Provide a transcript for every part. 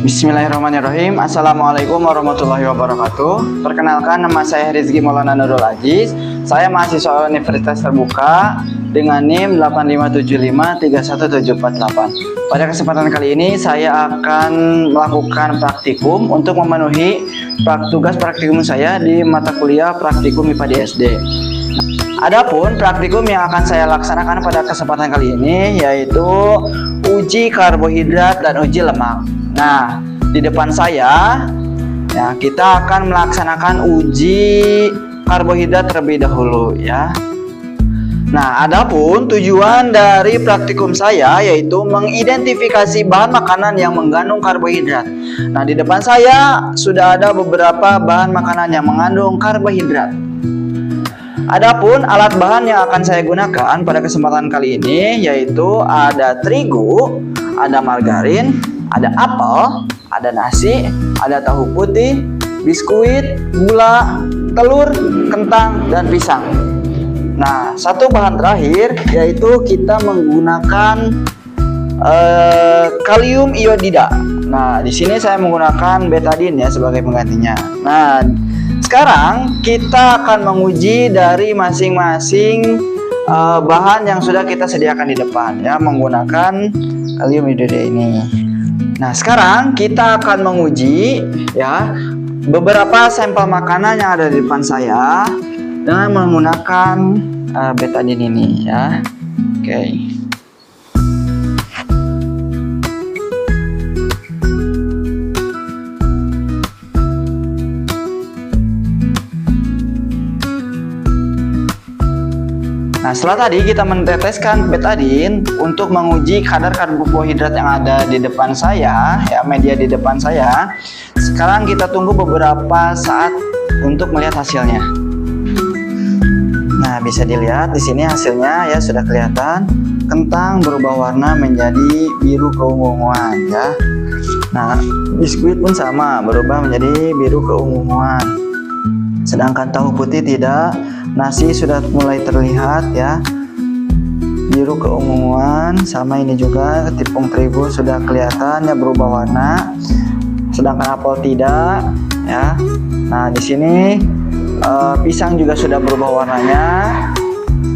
Bismillahirrahmanirrahim. Assalamualaikum warahmatullahi wabarakatuh. Perkenalkan, nama saya Rizky Maulana Nurul Aziz. Saya mahasiswa Universitas Terbuka dengan NIM 857531748. Pada kesempatan kali ini saya akan melakukan praktikum untuk memenuhi tugas praktikum saya di mata kuliah praktikum IPA di SD. Adapun praktikum yang akan saya laksanakan pada kesempatan kali ini yaitu uji karbohidrat dan uji lemak. Nah, di depan saya ya, kita akan melaksanakan uji karbohidrat terlebih dahulu ya. Nah, adapun tujuan dari praktikum saya yaitu mengidentifikasi bahan makanan yang mengandung karbohidrat. Nah, di depan saya sudah ada beberapa bahan makanan yang mengandung karbohidrat. Adapun alat bahan yang akan saya gunakan pada kesempatan kali ini yaitu ada terigu, ada margarin, ada apel, ada nasi, ada tahu putih, biskuit, gula, telur, kentang, dan pisang. Nah, satu bahan terakhir yaitu kita menggunakan kalium iodida. Nah, di sini saya menggunakan betadine ya sebagai penggantinya. Nah, sekarang kita akan menguji dari masing-masing bahan yang sudah kita sediakan di depan ya, menggunakan kalium iodida ini. Nah, sekarang kita akan menguji ya beberapa sampel makanan yang ada di depan saya dengan menggunakan betadine ini ya. Oke. Nah, setelah tadi kita meneteskan betadine untuk menguji kadar karbohidrat yang ada di depan saya, ya media di depan saya. Sekarang kita tunggu beberapa saat untuk melihat hasilnya. Nah, bisa dilihat di sini hasilnya ya sudah kelihatan. Kentang berubah warna menjadi biru keunguan ya. Nah, biskuit pun sama berubah menjadi biru keunguan. Sedangkan tahu putih tidak. Nasi sudah mulai terlihat ya biru keunguan, sama ini juga tepung terigu sudah kelihatan ya berubah warna, sedangkan apel tidak ya. Nah, di sini pisang juga sudah berubah warnanya,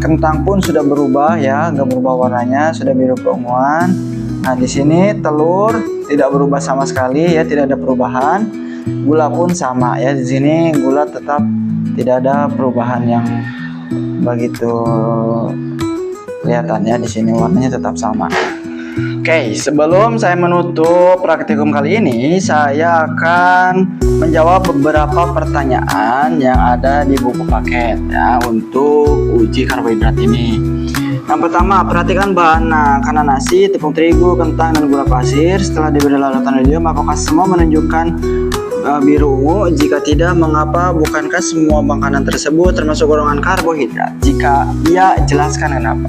kentang pun sudah berubah ya, nggak berubah warnanya, sudah biru keunguan. Nah, di sini telur tidak berubah sama sekali ya, tidak ada perubahan. Gula pun sama ya, di sini gula tetap tidak ada perubahan yang begitu kelihatan ya, di sini warnanya tetap sama. Oke, sebelum saya menutup praktikum kali ini, saya akan menjawab beberapa pertanyaan yang ada di buku paket ya untuk uji karbohidrat ini. Yang pertama, perhatikan bahan makanan nasi, tepung terigu, kentang, dan gula pasir. Setelah diberi larutan video, apakah semua menunjukkan biru ungu? Jika tidak, mengapa? Bukankah semua makanan tersebut termasuk golongan karbohidrat? Jika iya, jelaskan kenapa.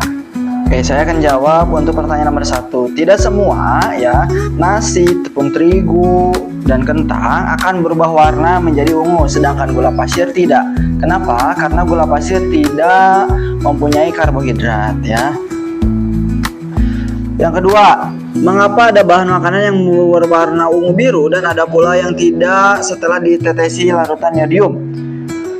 Oke, saya akan jawab untuk pertanyaan nomor 1. Tidak semua ya, nasi, tepung terigu, dan kentang akan berubah warna menjadi ungu, sedangkan gula pasir tidak. Kenapa? Karena gula pasir tidak mempunyai karbohidrat ya. Yang kedua, mengapa ada bahan makanan yang berwarna ungu biru dan ada pula yang tidak setelah ditetesi larutan yodium?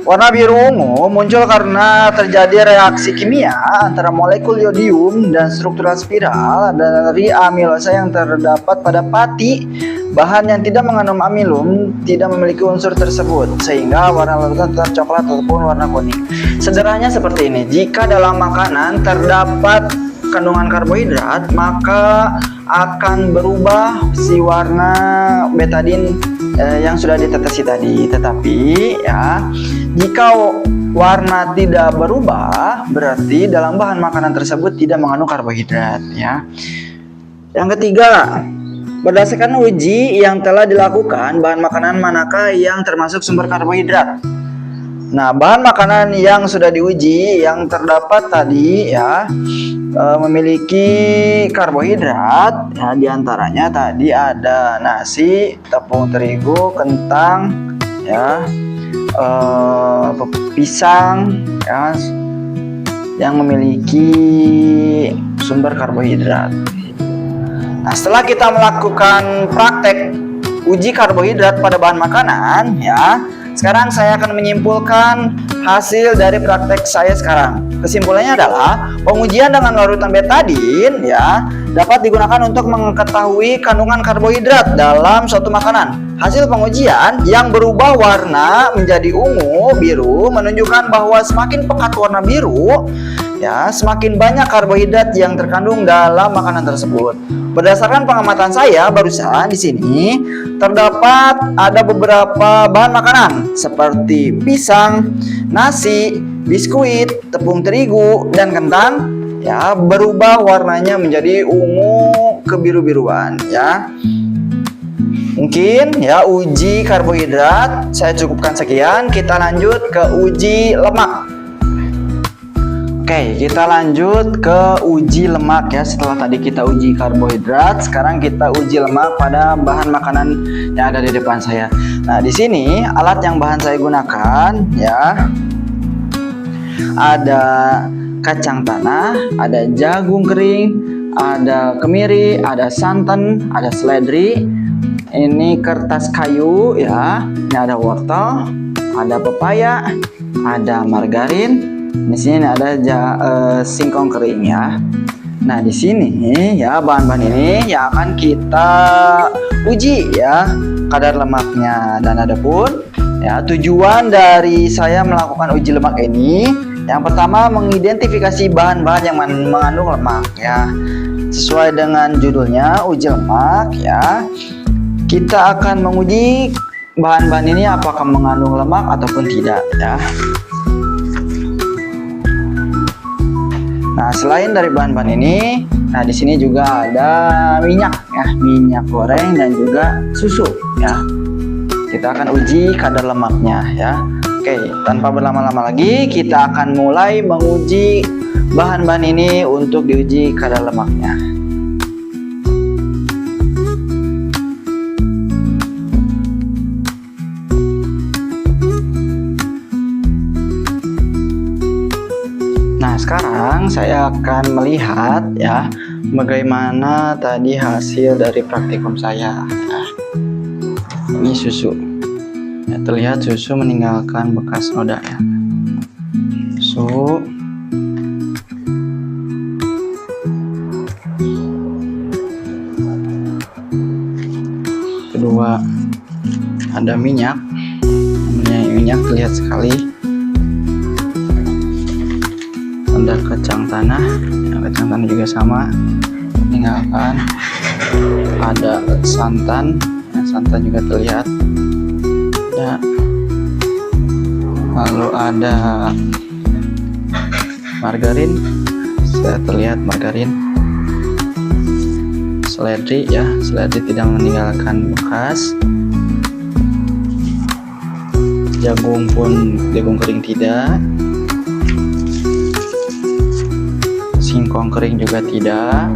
Warna biru ungu muncul karena terjadi reaksi kimia antara molekul yodium dan struktural spiral dari amilosa yang terdapat pada pati. Bahan yang tidak mengandung amilum tidak memiliki unsur tersebut, sehingga warna larutan tetap coklat ataupun warna kuning. Sederhananya seperti ini, jika dalam makanan terdapat kandungan karbohidrat, maka akan berubah si warna betadine yang sudah ditetesi tadi. Tetapi ya, jika warna tidak berubah, berarti dalam bahan makanan tersebut tidak mengandung karbohidrat ya. Yang ketiga, berdasarkan uji yang telah dilakukan, bahan makanan manakah yang termasuk sumber karbohidrat? Nah, bahan makanan yang sudah diuji yang terdapat tadi ya memiliki karbohidrat ya, diantaranya tadi ada nasi, tepung terigu, kentang ya, pisang ya, yang memiliki sumber karbohidrat. Nah, setelah kita melakukan praktek uji karbohidrat pada bahan makanan ya. Sekarang saya akan menyimpulkan hasil dari praktek saya sekarang. Kesimpulannya adalah pengujian dengan larutan betadin ya dapat digunakan untuk mengetahui kandungan karbohidrat dalam suatu makanan. Hasil pengujian yang berubah warna menjadi ungu, biru menunjukkan bahwa semakin pekat warna biru ya, semakin banyak karbohidrat yang terkandung dalam makanan tersebut. Berdasarkan pengamatan saya barusan di sini terdapat ada beberapa bahan makanan seperti pisang, nasi, biskuit, tepung terigu dan kentang ya berubah warnanya menjadi ungu kebiru-biruan ya. Mungkin ya uji karbohidrat saya cukupkan sekian, kita lanjut ke uji lemak. Oke, kita lanjut ke uji lemak ya. Setelah tadi kita uji karbohidrat, sekarang kita uji lemak pada bahan makanan yang ada di depan saya. Nah, di sini alat yang bahan saya gunakan ya. Ada kacang tanah, ada jagung kering, ada kemiri, ada santan, ada seledri. Ini kertas kayu ya. Ini ada wortel, ada pepaya, ada margarin. Di sini ada singkong kering ya. Nah, di sini ya bahan-bahan ini yang akan kita uji ya kadar lemaknya. Dan adapun ya tujuan dari saya melakukan uji lemak ini yang pertama mengidentifikasi bahan-bahan yang mengandung lemak ya. Sesuai dengan judulnya uji lemak ya. Kita akan menguji bahan-bahan ini apakah mengandung lemak ataupun tidak ya. Nah, selain dari bahan-bahan ini, nah di sini juga ada minyak ya, minyak goreng dan juga susu ya. Kita akan uji kadar lemaknya ya. Oke, tanpa berlama-lama lagi, kita akan mulai menguji bahan-bahan ini untuk diuji kadar lemaknya. Nah, sekarang saya akan melihat ya bagaimana tadi hasil dari praktikum saya. Nah, ini susu. Ya, terlihat susu meninggalkan bekas noda ya. Susu. Kedua, ada minyak. Minyak terlihat sekali. Ada kacang tanah ya, kacang tanah juga sama meninggalkan. Ada santan ya, santan juga terlihat ya. Lalu ada margarin, sudah terlihat margarin. Seledri ya, seledri tidak meninggalkan bekas. Jagung pun, jagung kering tidak. Singkong kering juga tidak.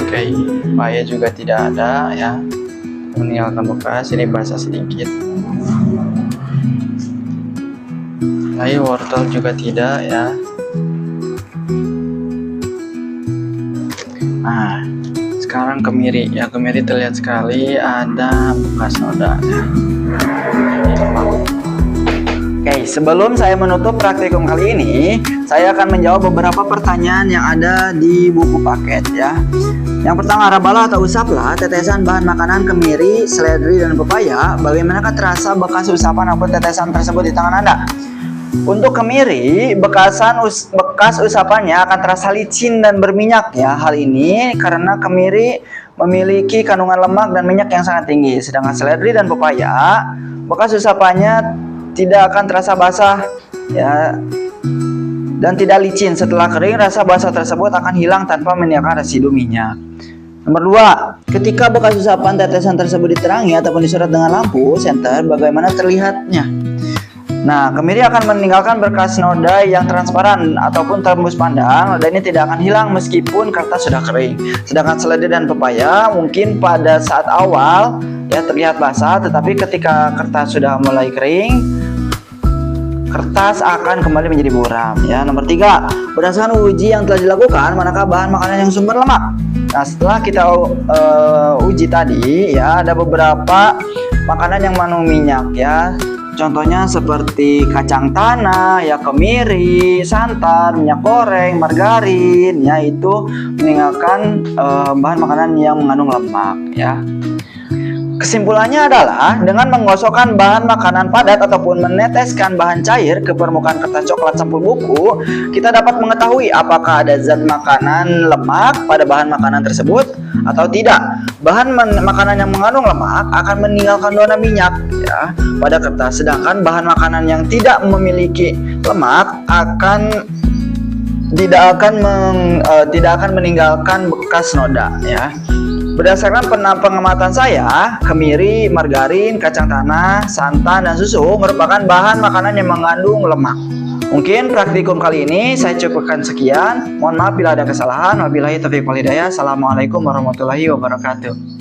Oke, pepaya juga tidak ada ya, meninggalkan bekas. Ini basah sedikit. Lalu wortel juga tidak ya. Nah, sekarang kemiri ya, kemiri terlihat sekali ada bekas noda ya. Oke, sebelum saya menutup praktikum kali ini, saya akan menjawab beberapa pertanyaan yang ada di buku paket ya. Yang pertama, rabalah atau usaplah tetesan bahan makanan kemiri, seledri, dan pepaya. Bagaimanakah terasa bekas usapan atau tetesan tersebut di tangan Anda? Untuk kemiri, bekas usapannya akan terasa licin dan berminyak ya. Hal ini karena kemiri memiliki kandungan lemak dan minyak yang sangat tinggi. Sedangkan seledri dan pepaya, bekas usapannya tidak akan terasa basah ya dan tidak licin. Setelah kering, rasa basah tersebut akan hilang tanpa meninggalkan residu minyak. Nomor 2, ketika bekas usapan tetesan tersebut diterangi ataupun disorot dengan lampu senter, bagaimana terlihatnya? Nah, kemiri akan meninggalkan bekas noda yang transparan ataupun tembus pandang. Noda ini tidak akan hilang meskipun kertas sudah kering. Sedangkan seledri dan pepaya mungkin pada saat awal ya terlihat basah, tetapi ketika kertas sudah mulai kering, kertas akan kembali menjadi buram ya. Nomor 3, berdasarkan uji yang telah dilakukan, manakah bahan makanan yang sumber lemak? Nah, setelah kita uji tadi ya, ada beberapa makanan yang mengandung minyak ya. Contohnya seperti kacang tanah, ya, kemiri, santan, minyak goreng, margarin, ya, itu meninggalkan bahan makanan yang mengandung lemak ya. Kesimpulannya adalah dengan menggosokkan bahan makanan padat ataupun meneteskan bahan cair ke permukaan kertas coklat sampul buku, kita dapat mengetahui apakah ada zat makanan lemak pada bahan makanan tersebut atau tidak. Bahan makanan yang mengandung lemak akan meninggalkan zona minyak ya pada kertas, sedangkan bahan makanan yang tidak memiliki lemak tidak akan meninggalkan bekas noda ya. Berdasarkan pengamatan saya, kemiri, margarin, kacang tanah, santan, dan susu merupakan bahan makanan yang mengandung lemak. Mungkin praktikum kali ini saya cukupkan sekian. Mohon maaf bila ada kesalahan. Wabillahi taufiq wal hidayah. Assalamualaikum warahmatullahi wabarakatuh.